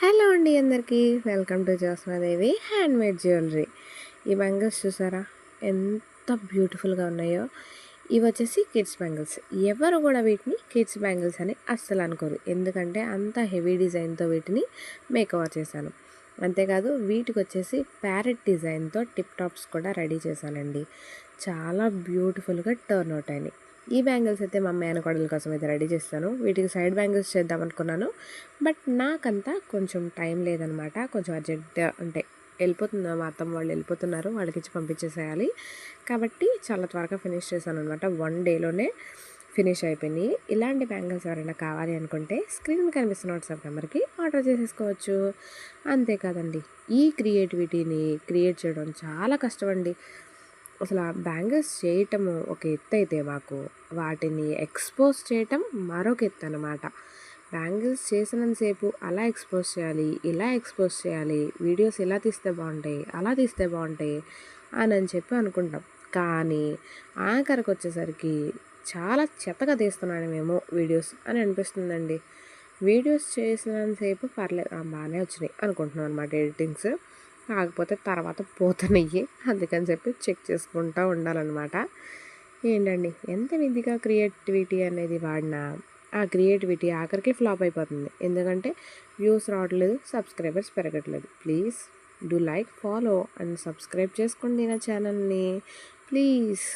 Hello అండి అందరికీ welcome to Jyotsnadevi handmade jewellery. ఈ బ్యాంగిల్స్ చూసారా ఎంత బ్యూటిఫుల్గా ఉన్నాయో. ఇవి వచ్చేసి కిడ్స్ బ్యాంగిల్స్. ఎవరు కూడా వీటిని కిడ్స్ బ్యాంగిల్స్ అని అస్సలు అనుకోరు, ఎందుకంటే అంత హెవీ డిజైన్తో వీటిని మేకవర్ చేశాను. అంతేకాదు వీటికి వచ్చేసి ప్యారెట్ డిజైన్తో టిప్ టాప్స్ కూడా రెడీ చేశానండి. చాలా బ్యూటిఫుల్గా టర్న్ అవుట్ అయినాయి. ఈ బ్యాంగిల్స్ అయితే మా మేనకోడల కోసం అయితే రెడీ చేస్తాను. వీటికి సైడ్ బ్యాంగిల్స్ చేద్దాం అనుకున్నాను, బట్ నాకంతా కొంచెం టైం లేదనమాట. కొంచెం అర్జెంట్ అంటే వెళ్ళిపోతున్నా, మా అత్తమ్మ వాళ్ళు వెళ్ళిపోతున్నారు, వాళ్ళకి ఇచ్చి పంపించేసేయాలి కాబట్టి చాలా త్వరగా ఫినిష్ చేశాను అనమాట. 1 డేలోనే ఫినిష్ అయిపోయినాయి. ఇలాంటి బ్యాంగిల్స్ ఎవరైనా కావాలి అనుకుంటే స్క్రీన్ కనిపిస్తున్న వాట్సాప్ నెంబర్కి ఆర్డర్ చేసేసుకోవచ్చు. అంతేకాదండి, ఈ క్రియేటివిటీని క్రియేట్ చేయడం చాలా కష్టం అండి. అసలు ఆ బ్యాంగిల్స్ చేయటము ఒక ఎత్తు అయితే మాకు వాటిని ఎక్స్పోజ్ చేయటం మరొక ఎత్తు అనమాట. బ్యాంగిల్స్ చేసినంతసేపు అలా ఎక్స్పోజ్ చేయాలి, ఇలా ఎక్స్పోజ్ చేయాలి, వీడియోస్ ఇలా తీస్తే బాగుంటాయి, అలా తీస్తే బాగుంటాయి అని చెప్పి అనుకుంటాం. కానీ ఆఖరికి వచ్చేసరికి చాలా చెత్తగా తీస్తున్నాను మేము వీడియోస్ అని అనిపిస్తుందండి. వీడియోస్ చేసినంతసేపు పర్లేదు, బాగానే వచ్చినాయి అనుకుంటున్నాం అనమాట ఎడిటింగ్స్. కాకపోతే తర్వాత పోతున్నాయి, అందుకని చెప్పి చెక్ చేసుకుంటూ ఉండాలన్నమాట. ఏంటండి ఎంత విధిగా క్రియేటివిటీ అనేది వాడినా ఆ క్రియేటివిటీ ఆఖరికి ఫ్లాప్ అయిపోతుంది. ఎందుకంటే వ్యూస్ రావట్లేదు, సబ్స్క్రైబర్స్ పెరగట్లేదు. Please do like, follow and subscribe చేసుకోండి నా ఛానల్ని ప్లీజ్.